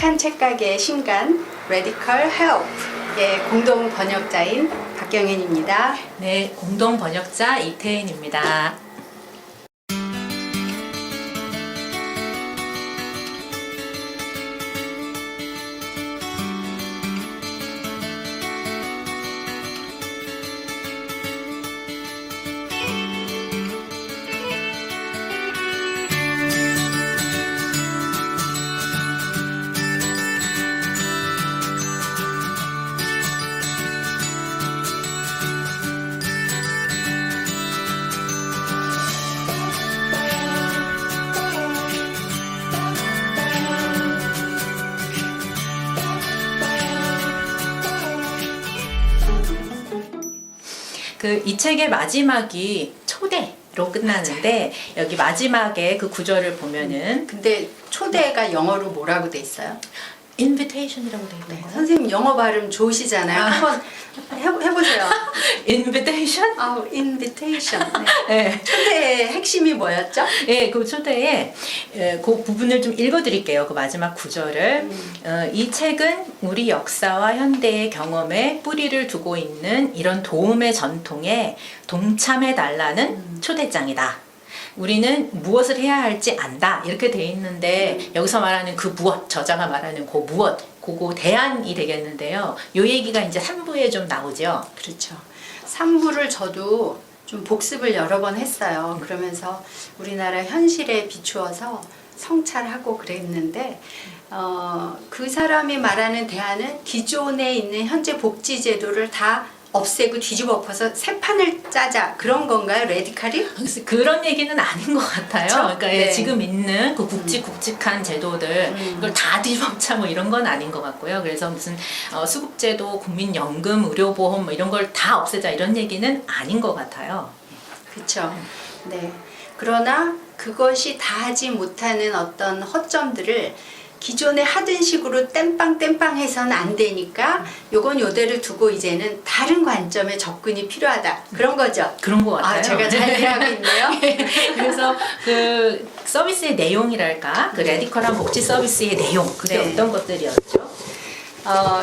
바람직한 책가게의 신간 Radical Help의 공동 번역자인 박경현입니다. 네, 공동 번역자 이태인입니다. 이 책의 마지막이 초대로 끝나는데 여기 마지막에 그 구절을 보면은 근데 초대가 영어로 뭐라고 돼 있어요? invitation이라고 돼 있는 거예요. 선생님 영어 발음 좋으시잖아요. 한번 해보세요. invitation? invitation. 네. 네. 초대의 핵심이 뭐였죠? 네, 그 초대에 그 부분을 좀 읽어드릴게요. 그 마지막 구절을. 이 책은 우리 역사와 현대의 경험에 뿌리를 두고 있는 이런 도움의 전통에 동참해달라는 초대장이다. 우리는 무엇을 해야 할지 안다. 이렇게 돼 있는데 여기서 말하는 그 무엇, 저자가 말하는 그 무엇, 그거 대안이 되겠는데요. 요 얘기가 이제 3부에 좀 나오죠. 그렇죠. 3부를 저도 좀 복습을 여러 번 했어요. 그러면서 우리나라 현실에 비추어서 성찰하고 그랬는데 그 사람이 말하는 대안은 기존에 있는 현재 복지제도를 다 없애고 뒤집어 엎어서 새 판을 짜자, 그런 건가요? 레디칼이? 그런 얘기는 아닌 것 같아요. 그쵸? 그러니까 네. 지금 있는 그 굵직굵직한 제도들 이걸 다 뒤집어짜 뭐 이런 건 아닌 것 같고요. 그래서 무슨 수급제도, 국민연금, 의료보험 뭐 이런 걸 다 없애자 이런 얘기는 아닌 것 같아요. 그렇죠. 네. 그러나 그것이 다 하지 못하는 어떤 허점들을 기존에 하던 식으로 땜빵 해서는 안 되니까 요건 요대로 두고 이제는 다른 관점의 접근이 필요하다. 그런 거죠. 그런 것 같아요. 제가 잘 이해하고 있네요. 그래서 그 서비스의 내용이랄까, 그 레디컬한 복지 서비스의 내용, 그게 네. 어떤 것들이었죠?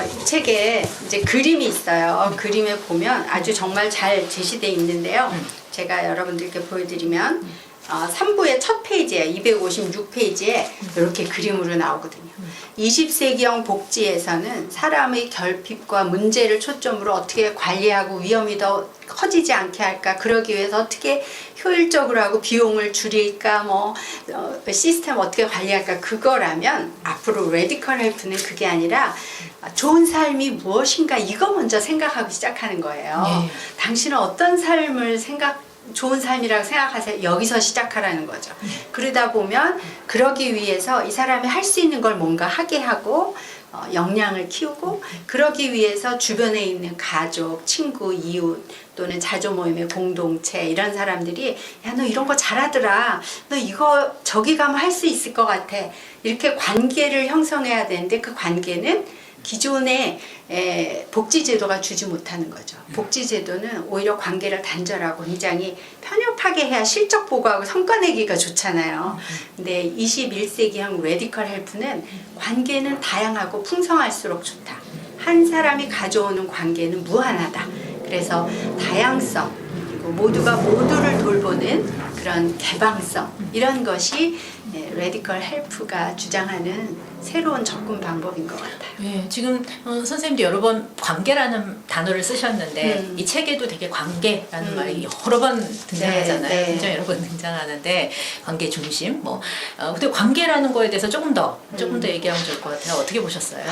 이 책에 이제 그림이 있어요. 그림에 보면 아주 정말 잘 제시되어 있는데요. 제가 여러분들께 보여드리면 3부의 첫 페이지에 256페이지에 이렇게 그림으로 나오거든요. 20세기형 복지에서는 사람의 결핍과 문제를 초점으로 어떻게 관리하고 위험이 더 커지지 않게 할까, 그러기 위해서 어떻게 효율적으로 하고 비용을 줄일까, 시스템 어떻게 관리할까, 그거라면 앞으로 레디컬 헬프는 그게 아니라 좋은 삶이 무엇인가 이거 먼저 생각하고 시작하는 거예요. 네. 당신은 어떤 삶을 좋은 삶이라고 생각하세요. 여기서 시작하라는 거죠. 그러다 보면 그러기 위해서 이 사람이 할 수 있는 걸 뭔가 하게 하고 역량을 키우고, 그러기 위해서 주변에 있는 가족, 친구, 이웃 또는 자조 모임의 공동체, 이런 사람들이 야, 너 이런 거 잘하더라, 너 이거 저기 가면 할 수 있을 것 같아, 이렇게 관계를 형성해야 되는데 그 관계는 기존의 복지제도가 주지 못하는 거죠. 복지제도는 오히려 관계를 단절하고 굉장히 편협하게 해야 실적 보고하고 성과 내기가 좋잖아요. 근데 21세기형 레디컬 헬프는 관계는 다양하고 풍성할수록 좋다. 한 사람이 가져오는 관계는 무한하다. 그래서 다양성, 그리고 모두가 모두를 돌보는 그런 개방성, 이런 것이 레디컬 헬프가 주장하는 새로운 접근 방법인 것 같아요. 네, 지금 선생님도 여러 번 관계라는 단어를 쓰셨는데 이 책에도 되게 관계라는 말이 여러 번 등장하잖아요. 네, 네. 굉장히 여러 번 등장하는데 관계 중심 근데 관계라는 거에 대해서 조금 더 얘기하면 좋을 것 같아요. 어떻게 보셨어요?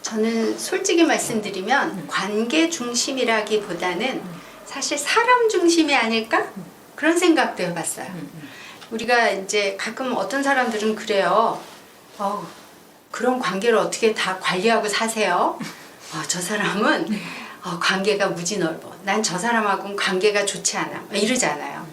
저는 솔직히 말씀드리면 관계 중심이라기보다는 사실 사람 중심이 아닐까? 그런 생각도 해봤어요. 우리가 이제 가끔 어떤 사람들은 그래요. 그런 관계를 어떻게 다 관리하고 사세요? 저 사람은 관계가 무지 넓어. 난 저 사람하고는 관계가 좋지 않아. 이러잖아요.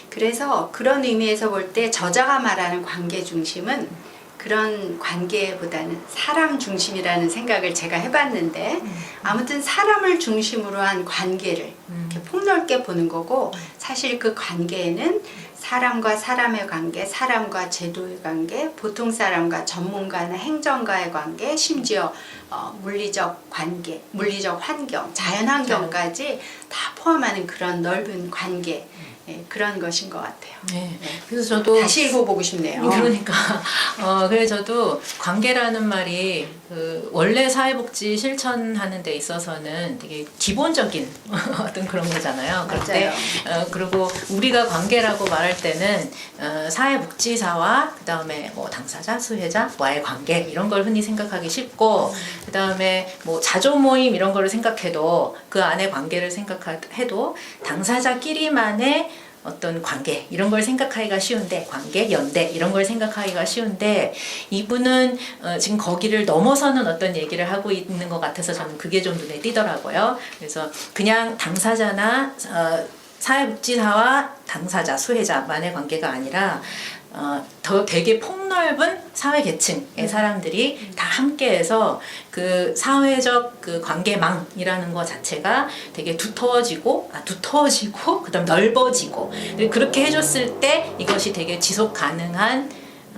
그래서 그런 의미에서 볼 때 저자가 말하는 관계 중심은 그런 관계보다는 사람 중심이라는 생각을 제가 해봤는데, 아무튼 사람을 중심으로 한 관계를 이렇게 폭넓게 보는 거고, 사실 그 관계에는 사람과 사람의 관계, 사람과 제도의 관계, 보통 사람과 전문가나 행정가의 관계, 심지어 물리적 관계, 물리적 환경, 자연환경까지 다 포함하는 그런 넓은 관계, 그런 것인 것 같아요. 네. 그래서 저도 다시 읽어보고 싶네요. 그러니까 그래서 저도 관계라는 말이 그 원래 사회복지 실천하는 데 있어서는 되게 기본적인 어떤 그런 거잖아요. 그런데 그리고 우리가 관계라고 말할 때는 사회복지사와 그 다음에 뭐 당사자, 수혜자와의 관계 이런 걸 흔히 생각하기 쉽고 그 다음에 뭐 자조 모임 이런 거를 생각해도 그 안에 관계를 생각해도 당사자끼리만의 어떤 관계 이런 걸 생각하기가 쉬운데 관계, 연대 이런 걸 생각하기가 쉬운데 이분은 지금 거기를 넘어서는 어떤 얘기를 하고 있는 것 같아서 저는 그게 좀 눈에 띄더라고요. 그래서 그냥 당사자나 사회복지사와 당사자, 수혜자만의 관계가 아니라 더 되게 폭넓은 사회 계층의 사람들이 다 함께해서 그 사회적 그 관계망이라는 것 자체가 되게 두터워지고 그다음 넓어지고 그렇게 해줬을 때 이것이 되게 지속 가능한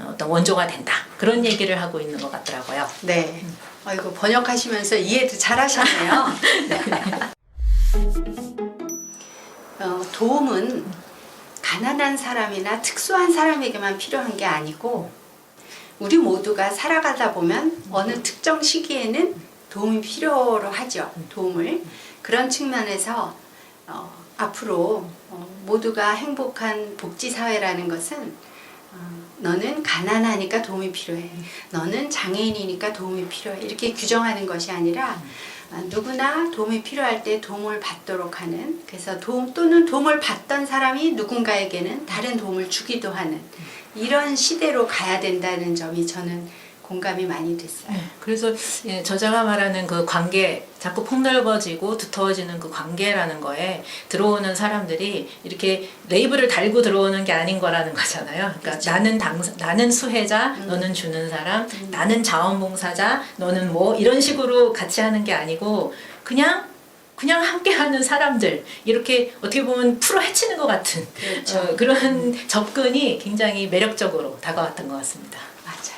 어떤 원조가 된다 그런 얘기를 하고 있는 것 같더라고요. 네. 이거 번역하시면서 이해도 잘하셨네요. 도움은 가난한 사람이나 특수한 사람에게만 필요한 게 아니고 우리 모두가 살아가다 보면 어느 특정 시기에는 도움이 필요로 하죠. 도움을. 그런 측면에서 앞으로 모두가 행복한 복지사회라는 것은 너는 가난하니까 도움이 필요해. 너는 장애인이니까 도움이 필요해. 이렇게 규정하는 것이 아니라 누구나 도움이 필요할 때 도움을 받도록 하는, 그래서 도움 또는 도움을 받던 사람이 누군가에게는 다른 도움을 주기도 하는 이런 시대로 가야 된다는 점이 저는 공감이 많이 됐어요. 네, 그래서 저자가 말하는 그 관계, 자꾸 폭넓어지고 두터워지는 그 관계라는 거에 들어오는 사람들이 이렇게 레이블을 달고 들어오는 게 아닌 거라는 거잖아요. 그러니까 그렇죠. 나는 수혜자, 너는 주는 사람, 나는 자원봉사자, 너는 뭐 이런 식으로 같이 하는 게 아니고 그냥 함께하는 사람들 이렇게 어떻게 보면 풀어 헤치는 것 같은 그렇죠. 그런 접근이 굉장히 매력적으로 다가왔던 것 같습니다. 맞아요.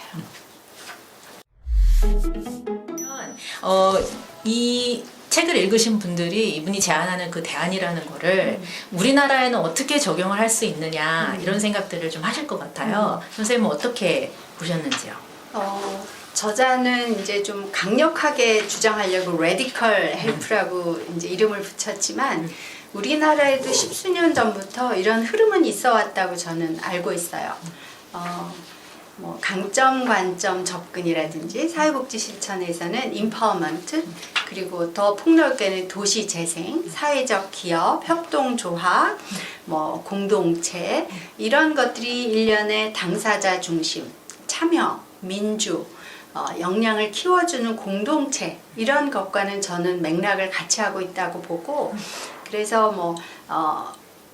이 책을 읽으신 분들이 이분이 제안하는 그 대안이라는 거를 우리나라에는 어떻게 적용을 할 수 있느냐 이런 생각들을 좀 하실 것 같아요. 선생님은 어떻게 보셨는지요? 저자는 이제 좀 강력하게 주장하려고 레디컬 헬프라고 이제 이름을 붙였지만 우리나라에도 십수년 전부터 이런 흐름은 있어 왔다고 저는 알고 있어요. 뭐 강점 관점 접근이라든지 사회복지 실천에서는 임파워먼트, 그리고 더 폭넓게는 도시 재생, 사회적 기업, 협동조합, 뭐 공동체 이런 것들이 일련의 당사자 중심, 참여, 민주, 역량을 키워주는 공동체 이런 것과는 저는 맥락을 같이 하고 있다고 보고, 그래서 뭐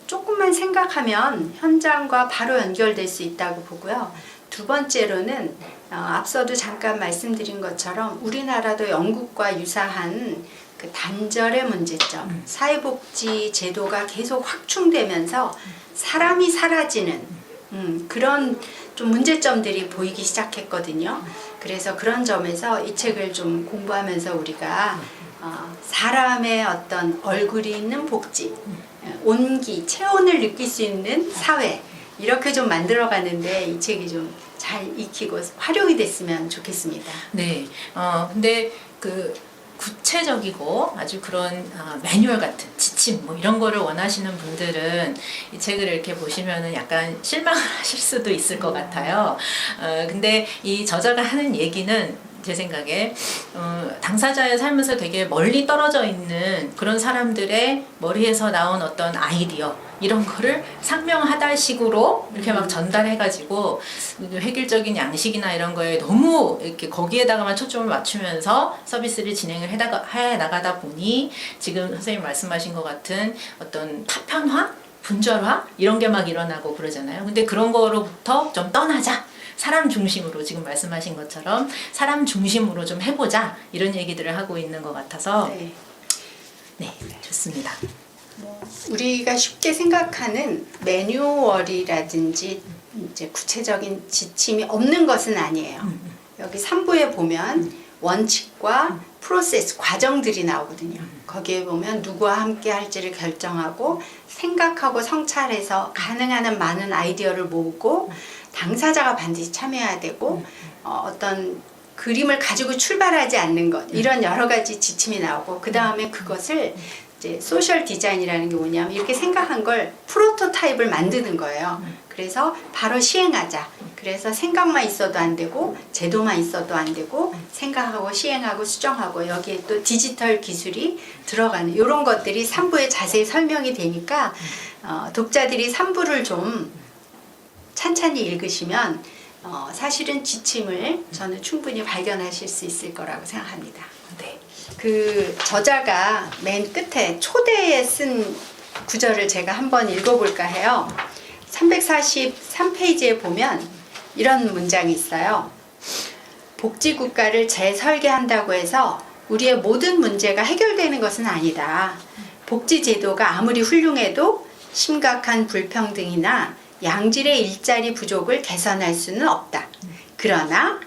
조금만 생각하면 현장과 바로 연결될 수 있다고 보고요. 두 번째로는 앞서도 잠깐 말씀드린 것처럼 우리나라도 영국과 유사한 그 단절의 문제점, 사회복지 제도가 계속 확충되면서 사람이 사라지는 그런 좀 문제점들이 보이기 시작했거든요. 그래서 그런 점에서 이 책을 좀 공부하면서 우리가 사람의 어떤 얼굴이 있는 복지, 온기, 체온을 느낄 수 있는 사회 이렇게 좀 만들어가는데 이 책이 좀 잘 익히고 활용이 됐으면 좋겠습니다. 네. 근데 그 구체적이고 아주 그런 매뉴얼 같은 지침 뭐 이런 거를 원하시는 분들은 이 책을 이렇게 보시면은 약간 실망을 하실 수도 있을 것 같아요. 근데 이 저자가 하는 얘기는 제 생각에 당사자의 삶에서 되게 멀리 떨어져 있는 그런 사람들의 머리에서 나온 어떤 아이디어 이런 거를 상명하달식으로 이렇게 막 전달해가지고 획일적인 양식이나 이런 거에 너무 이렇게 거기에다가만 초점을 맞추면서 서비스를 진행을 해 나가다 보니 지금 선생님 말씀하신 것 같은 어떤 파편화, 분절화 이런 게 막 일어나고 그러잖아요. 근데 그런 거로부터 좀 떠나자. 사람 중심으로 지금 말씀하신 것처럼 사람 중심으로 좀 해보자 이런 얘기들을 하고 있는 것 같아서 네, 좋습니다. 우리가 쉽게 생각하는 매뉴얼이라든지 이제 구체적인 지침이 없는 것은 아니에요. 여기 3부에 보면 원칙과 프로세스, 과정들이 나오거든요. 거기에 보면 누구와 함께 할지를 결정하고 생각하고 성찰해서 가능한 한 많은 아이디어를 모으고 당사자가 반드시 참여해야 되고 어떤 그림을 가지고 출발하지 않는 것, 이런 여러 가지 지침이 나오고, 그 다음에 그것을 이제 소셜 디자인이라는 게 뭐냐면 이렇게 생각한 걸 프로토타입을 만드는 거예요. 그래서 바로 시행하자. 그래서 생각만 있어도 안 되고 제도만 있어도 안 되고 생각하고 시행하고 수정하고, 여기에 또 디지털 기술이 들어가는 이런 것들이 3부에 자세히 설명이 되니까 독자들이 3부를 좀 찬찬히 읽으시면 사실은 지침을 저는 충분히 발견하실 수 있을 거라고 생각합니다. 네. 그 저자가 맨 끝에 초대에 쓴 구절을 제가 한번 읽어볼까 해요. 343페이지에 보면 이런 문장이 있어요. 복지국가를 재설계한다고 해서 우리의 모든 문제가 해결되는 것은 아니다. 복지제도가 아무리 훌륭해도 심각한 불평등이나 양질의 일자리 부족을 개선할 수는 없다. 그러나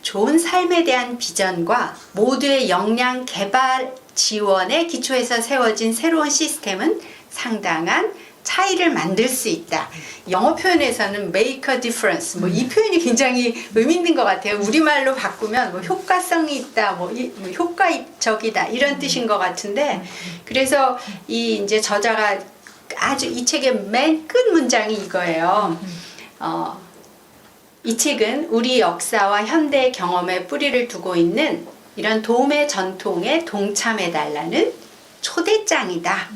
좋은 삶에 대한 비전과 모두의 역량 개발 지원에 기초해서 세워진 새로운 시스템은 상당한 차이를 만들 수 있다. 영어 표현에서는 make a difference. 이 표현이 굉장히 의미 있는 것 같아요. 우리말로 바꾸면 효과성이 있다, 효과적이다 이런 뜻인 것 같은데, 그래서 이 이제 저자가 아주 이 책의 맨 끝 문장이 이거예요. 이 책은 우리 역사와 현대 경험에 뿌리를 두고 있는 이런 도움의 전통에 동참해달라는 초대장이다.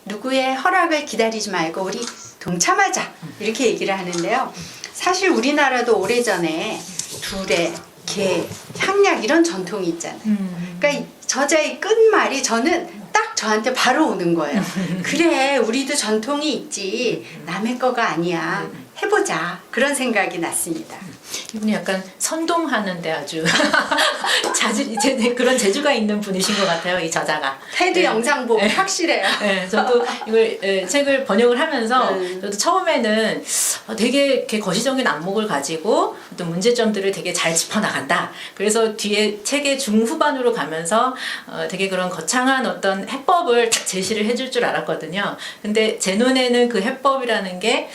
누구의 허락을 기다리지 말고 우리 동참하자, 이렇게 얘기를 하는데요. 사실 우리나라도 오래전에 두레, 개, 향약 이런 전통이 있잖아요. 그러니까 저자의 끝말이 저는 딱 저한테 바로 오는 거예요. 그래, 우리도 전통이 있지, 남의 거가 아니야, 해보자, 그런 생각이 났습니다. 이분이 약간 선동하는데 아주 그런 재주가 있는 분이신 것 같아요, 이 저자가. 테드 네. 영상 보고 확실해요. 네, 저도 이걸 책을 번역을 하면서 저도 처음에는 되게 이렇게 거시적인 안목을 가지고 어떤 문제점들을 되게 잘 짚어나간다. 그래서 뒤에 책의 중후반으로 가면서 되게 그런 거창한 어떤 해법을 딱 제시를 해줄 줄 알았거든요. 근데 제 눈에는 그 해법이라는 게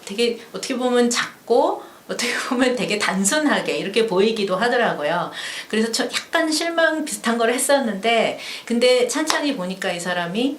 되게 어떻게 보면 작고 어떻게 보면 되게 단순하게 이렇게 보이기도 하더라고요. 그래서 저 약간 실망 비슷한 걸 했었는데, 근데 찬찬히 보니까 이 사람이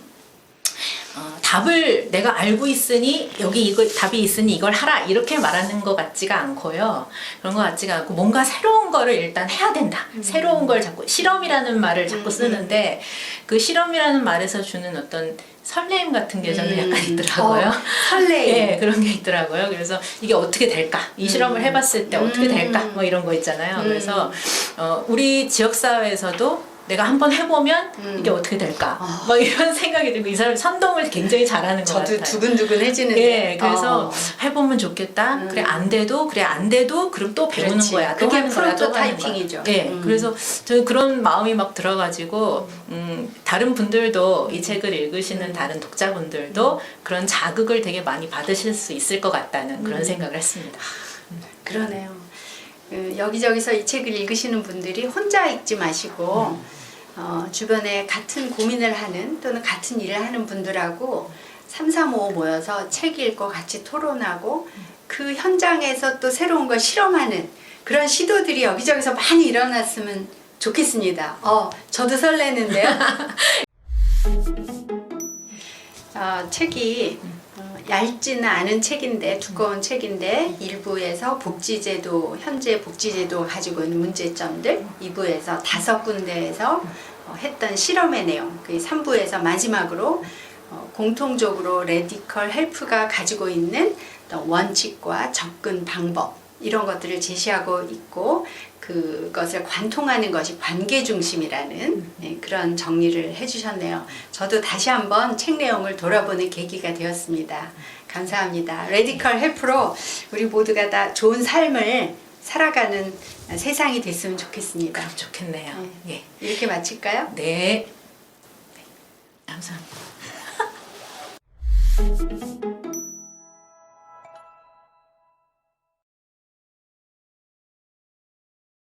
답을 내가 알고 있으니 여기 이거 답이 있으니 이걸 하라 이렇게 말하는 것 같지가 않고요. 그런 것 같지가 않고 뭔가 새로운 거를 일단 해야 된다. 새로운 걸 자꾸 실험이라는 말을 자꾸 쓰는데, 그 실험이라는 말에서 주는 어떤 설레임 같은 게 저는 약간 있더라고요. 설레임. 네, 그런 게 있더라고요. 그래서 이게 어떻게 될까? 이 실험을 해봤을 때 어떻게 될까? 뭐 이런 거 있잖아요. 그래서 우리 지역사회에서도 내가 한번 해보면 이게 어떻게 될까? 막 이런 생각이 들고, 이 사람이 선동을 굉장히 잘하는 것 같아요. 저도 두근두근해지는데. 네, 그래서 해보면 좋겠다. 그래 안 돼도 그럼 또 배우는 그렇지. 거야. 또 그게 하는 거야. 또 하는 거야. 프로토타이핑이죠. 네, 그래서 저는 그런 마음이 막 들어가지고 다른 분들도 이 책을 읽으시는 다른 독자분들도 그런 자극을 되게 많이 받으실 수 있을 것 같다는 그런 생각을 했습니다. 그러네요. 여기저기서 이 책을 읽으시는 분들이 혼자 읽지 마시고 주변에 같은 고민을 하는 또는 같은 일을 하는 분들하고 3, 4, 5 모여서 책 읽고 같이 토론하고 그 현장에서 또 새로운 걸 실험하는 그런 시도들이 여기저기서 많이 일어났으면 좋겠습니다. 저도 설레는데요. 책이 얇지는 않은 책인데, 두꺼운 책인데 1부에서 복지제도, 현재 복지제도가 가지고 있는 문제점들, 2부에서 5군데에서 했던 실험의 내용, 그 3부에서 마지막으로 공통적으로 레디컬 헬프가 가지고 있는 원칙과 접근 방법, 이런 것들을 제시하고 있고, 그것을 관통하는 것이 관계 중심이라는 그런 정리를 해주셨네요. 저도 다시 한번 책 내용을 돌아보는 계기가 되었습니다. 감사합니다. 레디컬 헬프로 우리 모두가 다 좋은 삶을 살아가는 세상이 됐으면 좋겠습니다. 그럼 좋겠네요. 이렇게 마칠까요? 네. 감사합니다. 네.